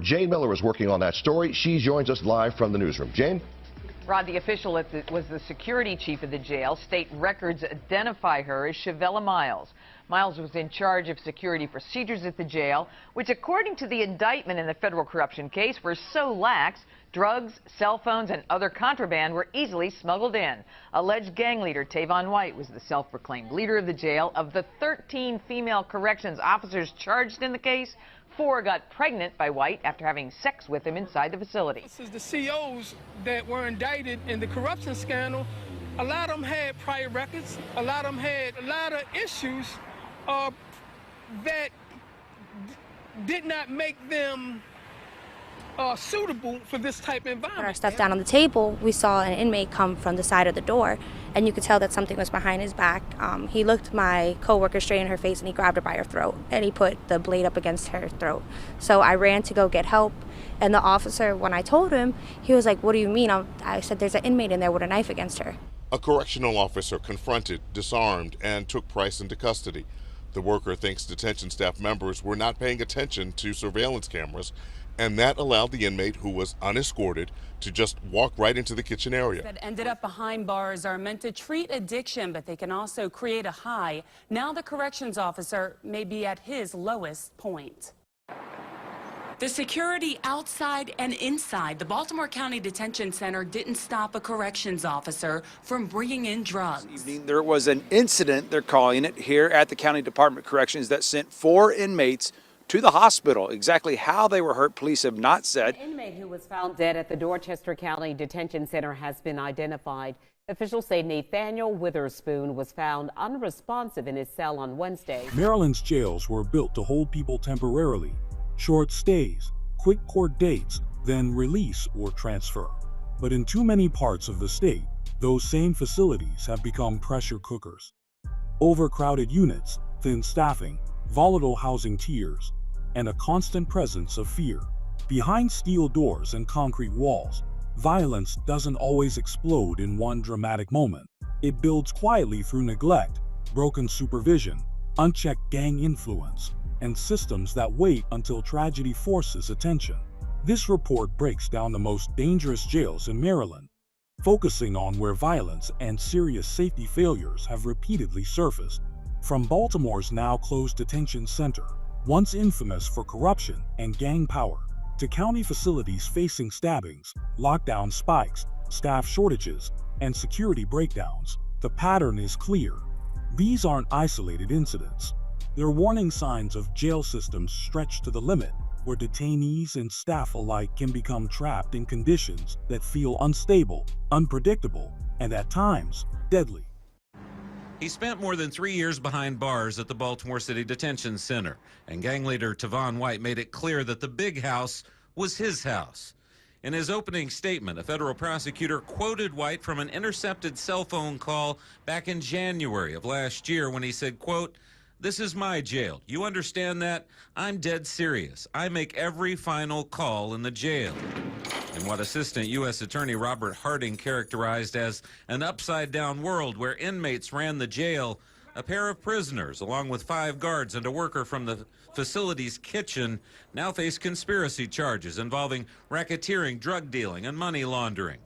Jane Miller is working on that story. She joins us live from the newsroom. Jane? Rod, the official was the security chief of the jail. State records identify her as Shavella Miles. Miles was in charge of security procedures at the jail, which, according to the indictment in the federal corruption case, were so lax, drugs, cell phones, and other contraband were easily smuggled in. Alleged gang leader Tavon White was the self-proclaimed leader of the jail. Of the 13 female corrections officers charged in the case, 4 got pregnant by White after having sex with him inside the facility. This is the COs that were indicted in the corruption scandal. A lot of them had prior records. A lot of them had a lot of issues that did not make them suitable for this type of environment. Put our stuff down on the table, we saw an inmate come from the side of the door, and you could tell that something was behind his back. He looked my coworker straight in her face, and he grabbed her by her throat, and he put the blade up against her throat. So I ran to go get help, and the officer, when I told him, he was like, "What do you mean?" I said, "There's an inmate in there with a knife against her." A correctional officer confronted, disarmed, and took Price into custody. The worker thinks detention staff members were not paying attention to surveillance cameras, and that allowed the inmate, who was unescorted, to just walk right into the kitchen area. That ended up behind bars are meant to treat addiction, but they can also create a high. Now the corrections officer may be at his lowest point. The security outside and inside the Baltimore County Detention Center didn't stop a corrections officer from bringing in drugs. This evening, there was an incident, they're calling it, here at the County Department of Corrections that sent 4 inmates to the hospital. Exactly how they were hurt, police have not said. An inmate who was found dead at the Dorchester County Detention Center has been identified. Officials say Nathaniel Witherspoon was found unresponsive in his cell on Wednesday. Maryland's jails were built to hold people temporarily. Short stays, quick court dates, then release or transfer. But in too many parts of the state, those same facilities have become pressure cookers. Overcrowded units, thin staffing, volatile housing tiers, and a constant presence of fear. Behind steel doors and concrete walls, violence doesn't always explode in one dramatic moment. It builds quietly through neglect, broken supervision, unchecked gang influence, and systems that wait until tragedy forces attention. This report breaks down the most dangerous jails in Maryland, focusing on where violence and serious safety failures have repeatedly surfaced. From Baltimore's now closed detention center, once infamous for corruption and gang power, to county facilities facing stabbings, lockdown spikes, staff shortages, and security breakdowns, the pattern is clear. These aren't isolated incidents. They're warning signs of jail systems stretched to the limit, where detainees and staff alike can become trapped in conditions that feel unstable, unpredictable, and at times, deadly. He spent more than 3 years behind bars at the Baltimore City Detention Center, and gang leader Tavon White made it clear that the big house was his house. In his opening statement, a federal prosecutor quoted White from an intercepted cell phone call back in January of last year when he said, quote, "This is my jail. You understand that? I'm dead serious. I make every final call in the jail." In what Assistant U.S. Attorney Robert Harding characterized as an upside-down world where inmates ran the jail, a pair of prisoners, along with 5 guards and a worker from the facility's kitchen, now face conspiracy charges involving racketeering, drug dealing, and money laundering.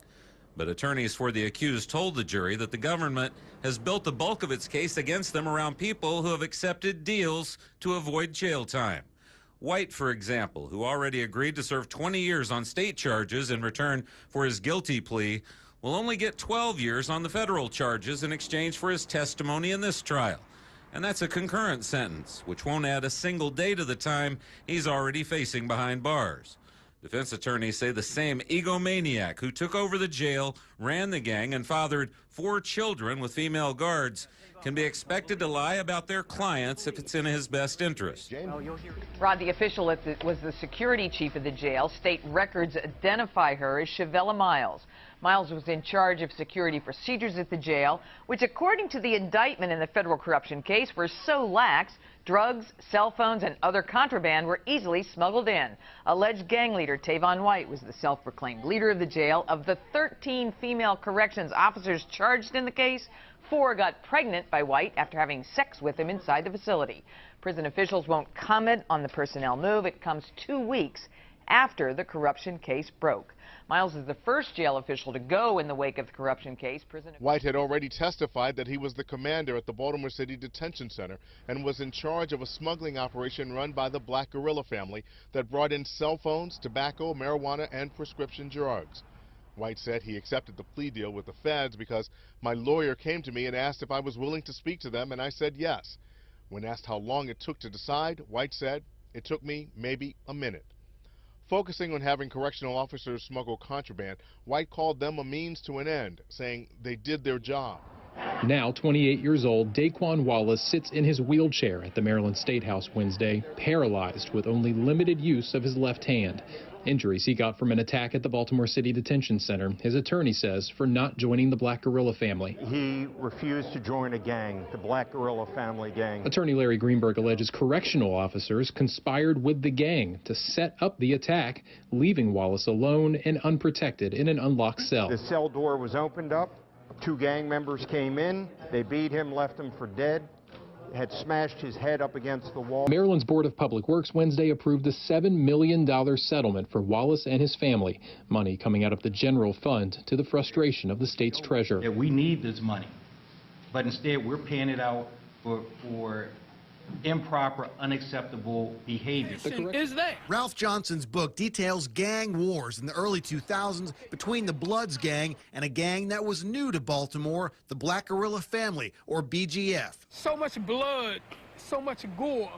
But attorneys for the accused told the jury that the government has built the bulk of its case against them around people who have accepted deals to avoid jail time. White, for example, who already agreed to serve 20 years on state charges in return for his guilty plea, will only get 12 years on the federal charges in exchange for his testimony in this trial. And that's a concurrent sentence, which won't add a single day to the time he's already facing behind bars. Defense attorneys say the same egomaniac who took over the jail, ran the gang, and fathered 4 children with female guards can be expected to lie about their clients if it's in his best interest. Rod, the official was the security chief of the jail. State records identify her as Shavella Miles. Miles was in charge of security procedures at the jail, which, according to the indictment in the federal corruption case, were so lax, drugs, cell phones, and other contraband were easily smuggled in. Alleged gang leader Tavon White was the self-proclaimed leader of the jail. Of the 13 female corrections officers charged in the case, 4 got pregnant by White after having sex with him inside the facility. Prison officials won't comment on the personnel move. It comes 2 weeks after the corruption case broke. Miles is the first jail official to go in the wake of the corruption case. White had already testified that he was the commander at the Baltimore City Detention Center and was in charge of a smuggling operation run by the Black Guerrilla Family that brought in cell phones, tobacco, marijuana, and prescription drugs. White said he accepted the plea deal with the feds because my lawyer came to me and asked if I was willing to speak to them, and I said yes. When asked how long it took to decide, White said, "It took me maybe a minute." Focusing on having correctional officers smuggle contraband, White called them a means to an end, saying they did their job. Now 28 years old, Daquan Wallace sits in his wheelchair at the Maryland State House Wednesday, paralyzed with only limited use of his left hand. Injuries he got from an attack at the Baltimore City Detention Center, his attorney says, for not joining the Black Guerrilla Family. He refused to join a gang, the Black Guerrilla Family gang. Attorney Larry Greenberg alleges correctional officers conspired with the gang to set up the attack, leaving Wallace alone and unprotected in an unlocked cell. The cell door was opened up. 2 gang members came in. They beat him, left him for dead. Had smashed his head up against the wall. Maryland's Board of Public Works Wednesday approved a $7 million settlement for Wallace and his family, money coming out of the general fund to the frustration of the state's treasurer. Yeah, we need this money, but instead we're paying it out for improper, unacceptable behavior. Is that? Ralph Johnson's book details gang wars in the early 2000s between the Bloods gang and a gang that was new to Baltimore, the Black Guerrilla Family, or BGF. So much blood, so much gore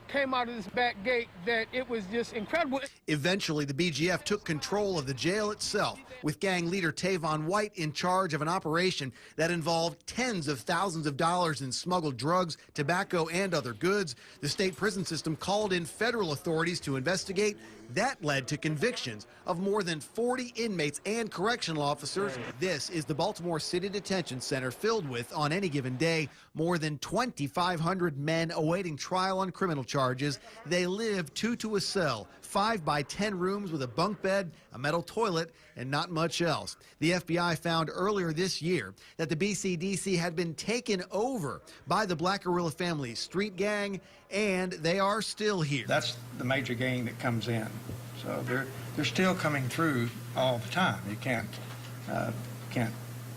came out of this back gate that it was just incredible. Eventually, the BGF took control of the jail itself, with gang leader Tavon White in charge of an operation that involved tens of thousands of dollars in smuggled drugs, tobacco, and other goods. The state prison system called in federal authorities to investigate. That led to convictions of more than 40 inmates and correctional officers. This is the Baltimore City Detention Center, filled with, on any given day, more than 2,500 men awaiting trial on criminal charges. They live 2 to a cell, 5 by 10 rooms with a bunk bed, a metal toilet, and not much else. The FBI found earlier this year that the BCDC had been taken over by the Black Guerrilla Family street gang, and they are still here. That's the major gang that comes in. So they're still coming through all the time. You can't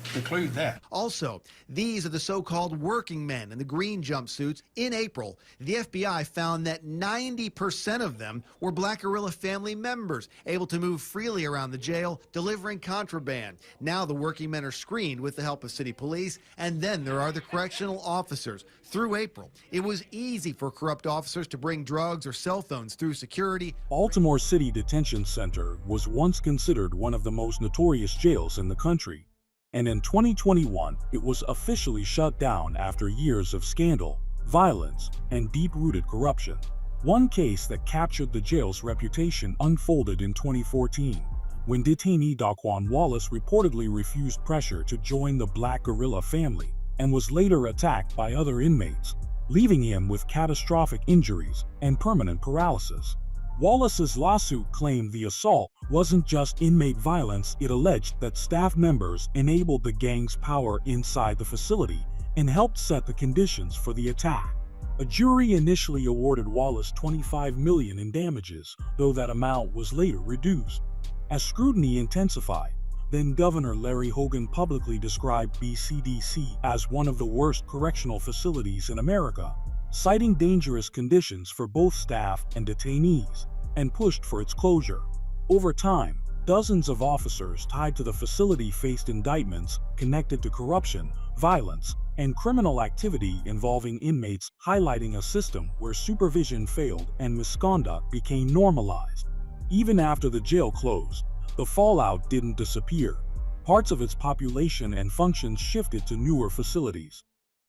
preclude that. Also, these are the so-called working men in the green jumpsuits. In April, the FBI found that 90% of them were Black Guerrilla Family members, able to move freely around the jail, delivering contraband. Now the working men are screened with the help of city police, and then there are the correctional officers. Through April, it was easy for corrupt officers to bring drugs or cell phones through security. Baltimore City Detention Center was once considered one of the most notorious jails in the country. And in 2021, it was officially shut down after years of scandal, violence, and deep-rooted corruption. One case that captured the jail's reputation unfolded in 2014, when detainee Daquan Wallace reportedly refused pressure to join the Black Guerrilla Family and was later attacked by other inmates, leaving him with catastrophic injuries and permanent paralysis. Wallace's lawsuit claimed the assault wasn't just inmate violence. It alleged that staff members enabled the gang's power inside the facility and helped set the conditions for the attack. A jury initially awarded Wallace $25 million in damages, though that amount was later reduced. As scrutiny intensified, then Governor Larry Hogan publicly described BCDC as one of the worst correctional facilities in America, citing dangerous conditions for both staff and detainees, and pushed for its closure. Over time, dozens of officers tied to the facility faced indictments connected to corruption, violence, and criminal activity involving inmates, highlighting a system where supervision failed and misconduct became normalized. Even after the jail closed, the fallout didn't disappear. Parts of its population and functions shifted to newer facilities.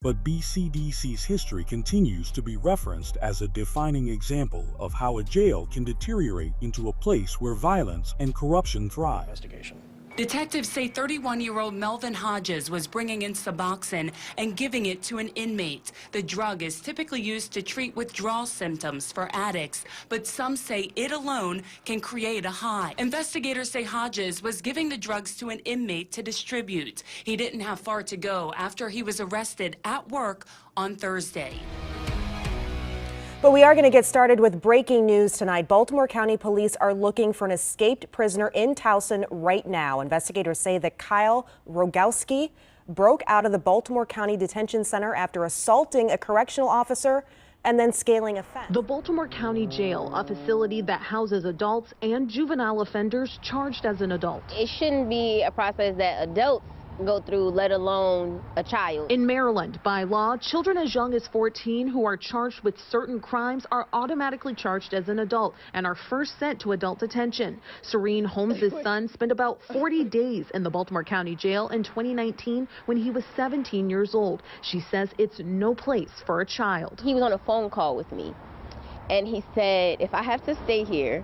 But BCDC's history continues to be referenced as a defining example of how a jail can deteriorate into a place where violence and corruption thrive. Detectives say 31-year-old Melvin Hodges was bringing in Suboxone and giving it to an inmate. The drug is typically used to treat withdrawal symptoms for addicts, but some say it alone can create a high. Investigators say Hodges was giving the drugs to an inmate to distribute. He didn't have far to go after he was arrested at work on Thursday. But we are going to get started with breaking news tonight. Baltimore County police are looking for an escaped prisoner in Towson right now. Investigators say that Kyle Rogowski broke out of the Baltimore County Detention Center after assaulting a correctional officer and then scaling a fence. The Baltimore County Jail, a facility that houses adults and juvenile offenders charged as an adult. It shouldn't be a process that adults go through, let alone a child. In Maryland, by law, children as young as 14 who are charged with certain crimes are automatically charged as an adult and are first sent to adult detention. Serene Holmes' son spent about 40 days in the Baltimore County Jail in 2019 when he was 17 years old. She says it's no place for a child. He was on a phone call with me, and he said, if I have to stay here,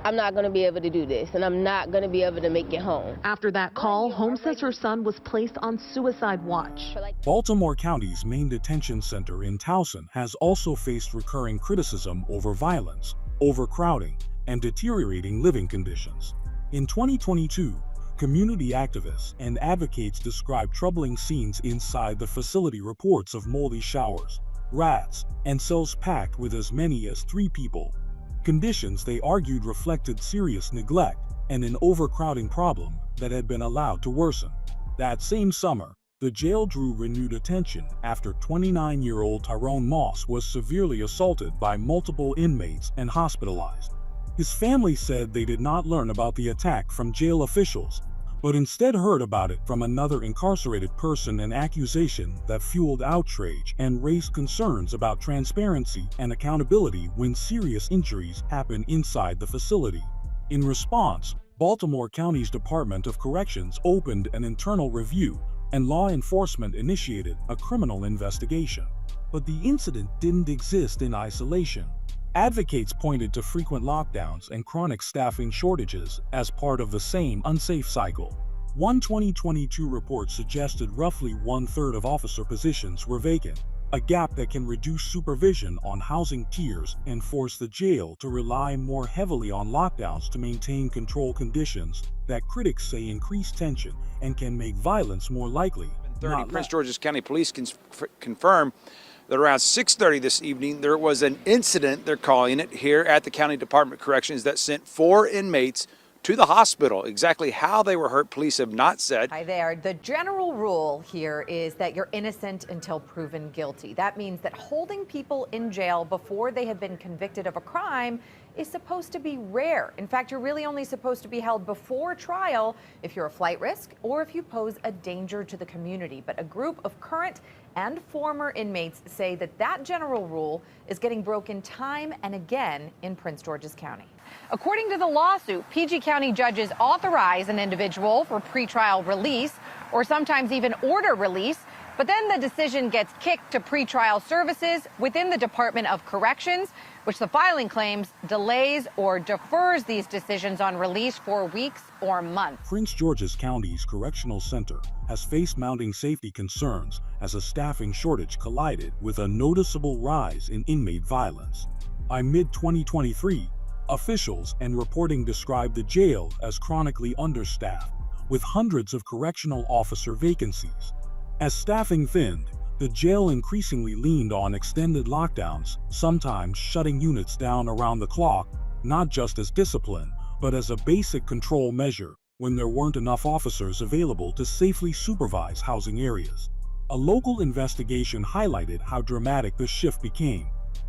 I'm not going to be able to do this, and I'm not going to be able to make it home. After that call, Holmes says her son was placed on suicide watch. Baltimore County's main detention center in Towson has also faced recurring criticism over violence, overcrowding, and deteriorating living conditions. In 2022, community activists and advocates described troubling scenes inside the facility. Reports of moldy showers, rats, and cells packed with as many as 3 people. Conditions they argued reflected serious neglect and an overcrowding problem that had been allowed to worsen. That same summer, the jail drew renewed attention after 29-year-old Tyrone Moss was severely assaulted by multiple inmates and hospitalized. His family said they did not learn about the attack from jail officials, but instead heard about it from another incarcerated person, an accusation that fueled outrage and raised concerns about transparency and accountability when serious injuries happen inside the facility. In response, Baltimore County's Department of Corrections opened an internal review, and law enforcement initiated a criminal investigation. But the incident didn't exist in isolation. Advocates pointed to frequent lockdowns and chronic staffing shortages as part of the same unsafe cycle. One 2022 report suggested roughly 1/3 of officer positions were vacant, a gap that can reduce supervision on housing tiers and force the jail to rely more heavily on lockdowns to maintain control conditions that critics say increase tension and can make violence more likely. Prince George's County Police confirm that around 6:30 this evening, there was an incident, they're calling it, here at the County Department of Corrections that sent 4 inmates to the hospital. Exactly how they were hurt, police have not said. Hi there. The general rule here is that you're innocent until proven guilty. That means that holding people in jail before they have been convicted of a crime is supposed to be rare. In fact, you're really only supposed to be held before trial if you're a flight risk or if you pose a danger to the community. But a group of current and former inmates say that that general rule is getting broken time and again in Prince George's County. According to the lawsuit, PG County judges authorize an individual for pretrial release or sometimes even order release, but then the decision gets kicked to pretrial services within the Department of Corrections, which the filing claims delays or defers these decisions on release for weeks or months. Prince George's County's Correctional Center has faced mounting safety concerns as a staffing shortage collided with a noticeable rise in inmate violence. By mid-2023, officials and reporting described the jail as chronically understaffed, with hundreds of correctional officer vacancies. As staffing thinned, the jail increasingly leaned on extended lockdowns, sometimes shutting units down around the clock, not just as discipline, but as a basic control measure when there weren't enough officers available to safely supervise housing areas. A local investigation highlighted how dramatic the shift became.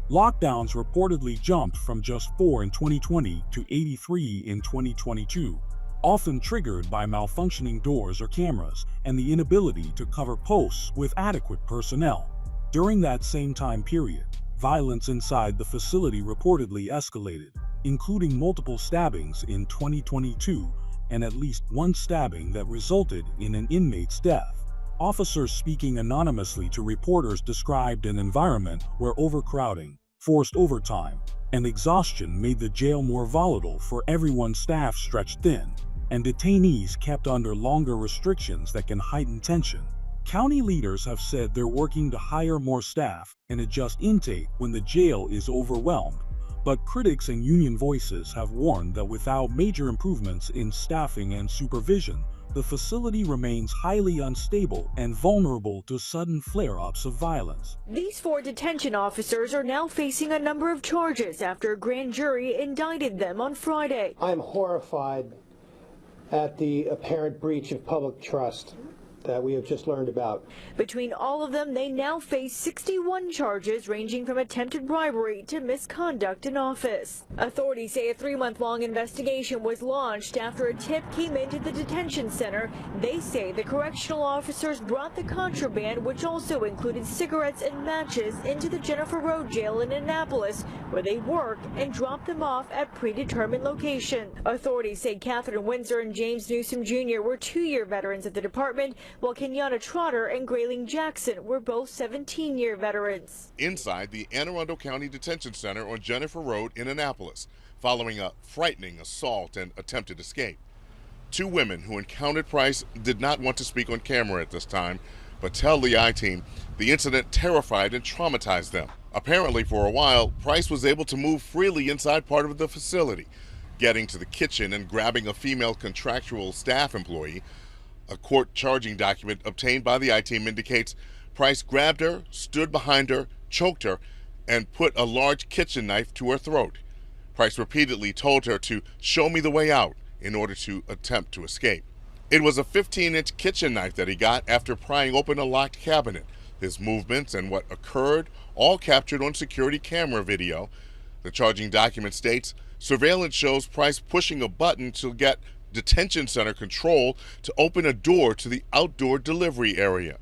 Lockdowns reportedly jumped from just 4 in 2020 to 83 in 2022. Often triggered by malfunctioning doors or cameras and the inability to cover posts with adequate personnel. During that same time period, violence inside the facility reportedly escalated, including multiple stabbings in 2022 and at least one stabbing that resulted in an inmate's death. Officers speaking anonymously to reporters described an environment where overcrowding, forced overtime, and exhaustion made the jail more volatile for everyone's staff stretched thin, and detainees kept under longer restrictions that can heighten tension. County leaders have said they're working to hire more staff and adjust intake when the jail is overwhelmed, but critics and union voices have warned that without major improvements in staffing and supervision, the facility remains highly unstable and vulnerable to sudden flare-ups of violence. These 4 detention officers are now facing a number of charges after a grand jury indicted them on Friday. I'm horrified at the apparent breach of public trust that we have just learned about. Between all of them, they now face 61 charges ranging from attempted bribery to misconduct in office. Authorities say a 3-month-long investigation was launched after a tip came into the detention center. They say the correctional officers brought the contraband, which also included cigarettes and matches, into the Jennifer Road jail in Annapolis, where they work, and dropped them off at predetermined location. Authorities say Catherine Windsor and James Newsom Jr. were 2-year veterans at the department, while Kenyatta Trotter and Grayling Jackson were both 17-year veterans. Inside the Anne Arundel County Detention Center on Jennifer Road in Annapolis, following a frightening assault and attempted escape. 2 women who encountered Price did not want to speak on camera at this time, but tell the I-Team the incident terrified and traumatized them. Apparently, for a while, Price was able to move freely inside part of the facility, getting to the kitchen and grabbing a female contractual staff employee. A court charging document obtained by the I-Team indicates Price grabbed her, stood behind her, choked her, and put a large kitchen knife to her throat. Price repeatedly told her to show me the way out in order to attempt to escape. It was a 15-inch kitchen knife that he got after prying open a locked cabinet. His movements and what occurred all captured on security camera video. The charging document states surveillance shows Price pushing a button to get detention center control to open a door to the outdoor delivery area.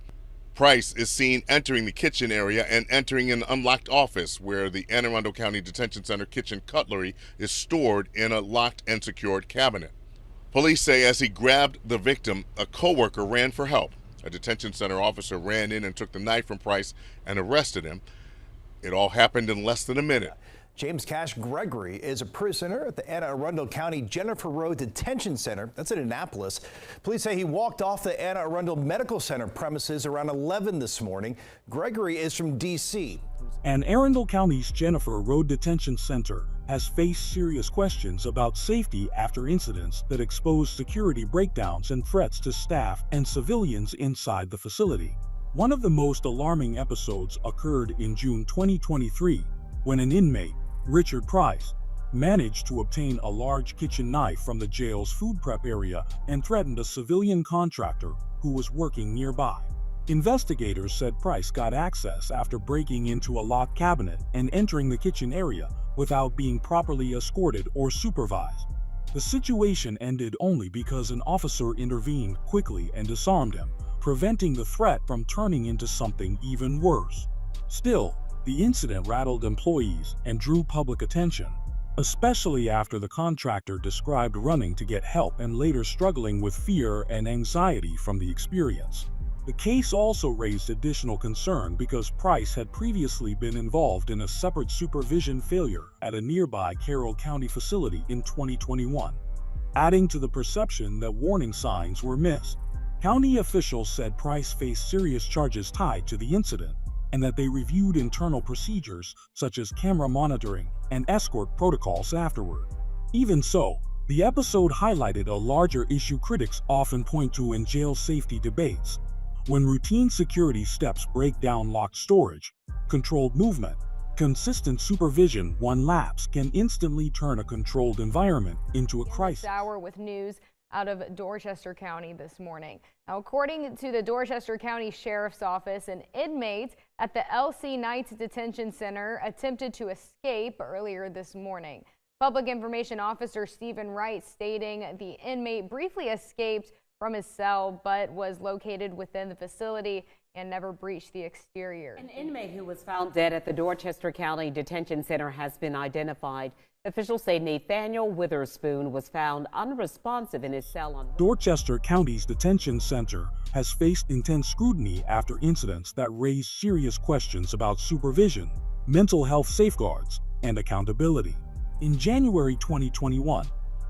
Price is seen entering the kitchen area and entering an unlocked office where the Anne Arundel County Detention Center kitchen cutlery is stored in a locked and secured cabinet. Police say as he grabbed the victim, a co-worker ran for help. A detention center officer ran in and took the knife from Price and arrested him. It all happened in less than a minute. James Cash Gregory is a prisoner at the Anne Arundel County Jennifer Road Detention Center. That's in Annapolis. Police say he walked off the Anne Arundel Medical Center premises around 11 this morning. Gregory is from D.C. Anne Arundel County's Jennifer Road Detention Center has faced serious questions about safety after incidents that exposed security breakdowns and threats to staff and civilians inside the facility. One of the most alarming episodes occurred in June 2023 when an inmate, Richard Price, managed to obtain a large kitchen knife from the jail's food prep area and threatened a civilian contractor who was working nearby. Investigators said Price got access after breaking into a locked cabinet and entering the kitchen area without being properly escorted or supervised. The situation ended only because an officer intervened quickly and disarmed him, preventing the threat from turning into something even worse. Still, the incident rattled employees and drew public attention, especially after the contractor described running to get help and later struggling with fear and anxiety from the experience. The case also raised additional concern because Price had previously been involved in a separate supervision failure at a nearby Carroll County facility in 2021, adding to the perception that warning signs were missed. County officials said Price faced serious charges tied to the incident, and that they reviewed internal procedures such as camera monitoring and escort protocols afterward. Even so, the episode highlighted a larger issue critics often point to in jail safety debates. When routine security steps break down locked storage, controlled movement, consistent supervision, one lapse can instantly turn a controlled environment into a crisis. Hour with news out of Dorchester County this morning. Now, according to the Dorchester County Sheriff's Office, an inmate at the LC Knights Detention Center attempted to escape earlier this morning. Public Information Officer Stephen Wright stating the inmate briefly escaped from his cell but was located within the facility and never breached the exterior. An inmate who was found dead at the Dorchester County Detention Center has been identified. Officials say Nathaniel Witherspoon was found unresponsive in his cell on Dorchester County's detention center has faced intense scrutiny after incidents that raised serious questions about supervision, mental health safeguards, and accountability. In January 2021,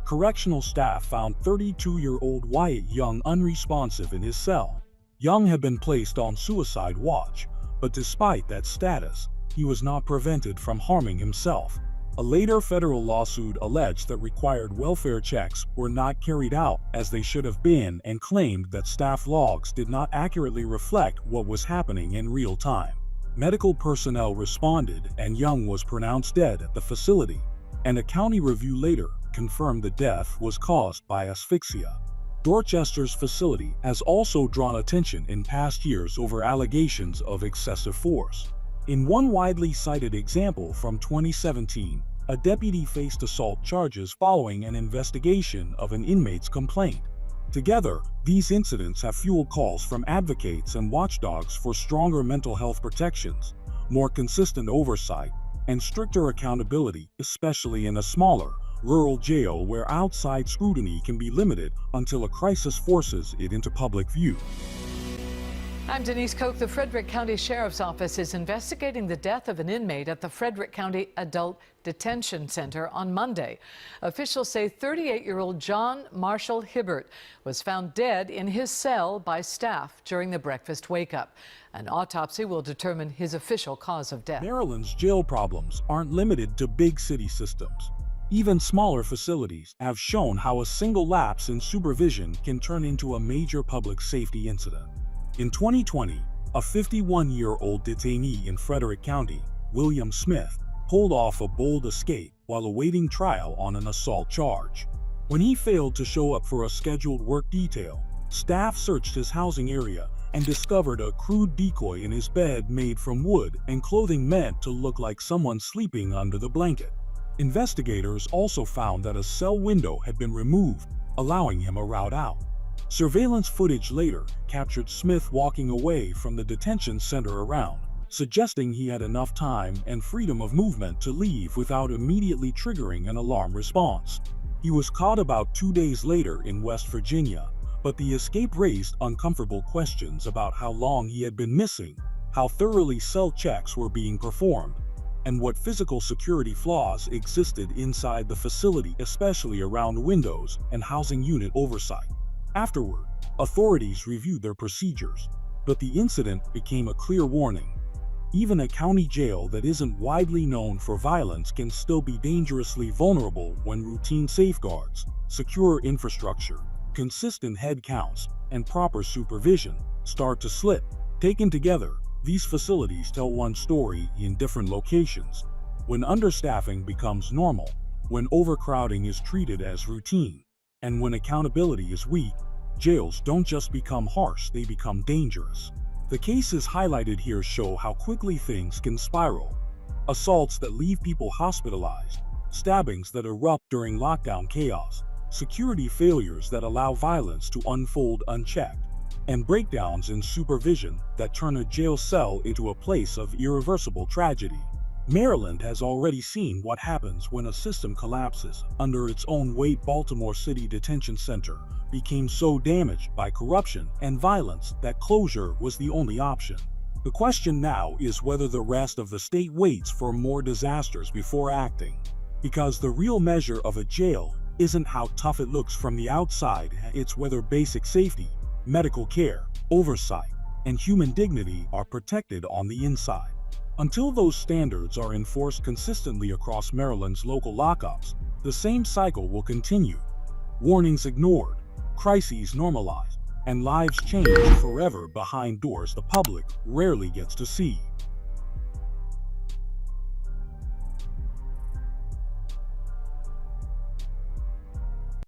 correctional staff found 32-year-old Wyatt Young unresponsive in his cell. Young had been placed on suicide watch, but despite that status, he was not prevented from harming himself. A later federal lawsuit alleged that required welfare checks were not carried out as they should have been and claimed that staff logs did not accurately reflect what was happening in real time. Medical personnel responded and Young was pronounced dead at the facility, and a county review later confirmed the death was caused by asphyxia. Dorchester's facility has also drawn attention in past years over allegations of excessive force. In one widely cited example from 2017, a deputy faced assault charges following an investigation of an inmate's complaint. Together, these incidents have fueled calls from advocates and watchdogs for stronger mental health protections, more consistent oversight, and stricter accountability, especially in a smaller, rural jail where outside scrutiny can be limited until a crisis forces it into public view. I'm Denise Koch. The Frederick County Sheriff's Office is investigating the death of an inmate at the Frederick County Adult Detention Center on Monday. Officials say 38-year-old John Marshall Hibbert was found dead in his cell by staff during the breakfast wake-up. An autopsy will determine his official cause of death. Maryland's jail problems aren't limited to big city systems. Even smaller facilities have shown how a single lapse in supervision can turn into a major public safety incident. In 2020, a 51-year-old detainee in Frederick County, William Smith, pulled off a bold escape while awaiting trial on an assault charge. When he failed to show up for a scheduled work detail, staff searched his housing area and discovered a crude decoy in his bed made from wood and clothing meant to look like someone sleeping under the blanket. Investigators also found that a cell window had been removed, allowing him a route out. Surveillance footage later captured Smith walking away from the detention center around, suggesting he had enough time and freedom of movement to leave without immediately triggering an alarm response. He was caught about 2 days later in West Virginia, but the escape raised uncomfortable questions about how long he had been missing, how thoroughly cell checks were being performed, and what physical security flaws existed inside the facility, especially around windows and housing unit oversight. Afterward, authorities reviewed their procedures, but the incident became a clear warning. Even a county jail that isn't widely known for violence can still be dangerously vulnerable when routine safeguards, secure infrastructure, consistent head counts, and proper supervision start to slip. Taken together, these facilities tell one story in different locations. When understaffing becomes normal, when overcrowding is treated as routine, and when accountability is weak, jails don't just become harsh, they become dangerous. The cases highlighted here show how quickly things can spiral. Assaults that leave people hospitalized, stabbings that erupt during lockdown chaos, security failures that allow violence to unfold unchecked, and breakdowns in supervision that turn a jail cell into a place of irreversible tragedy. Maryland has already seen what happens when a system collapses under its own weight. Baltimore City Detention Center became so damaged by corruption and violence that closure was the only option. The question now is whether the rest of the state waits for more disasters before acting. Because the real measure of a jail isn't how tough it looks from the outside, it's whether basic safety, medical care, oversight, and human dignity are protected on the inside. Until those standards are enforced consistently across Maryland's local lockups, the same cycle will continue. Warnings ignored, crises normalized, and lives changed forever behind doors the public rarely gets to see.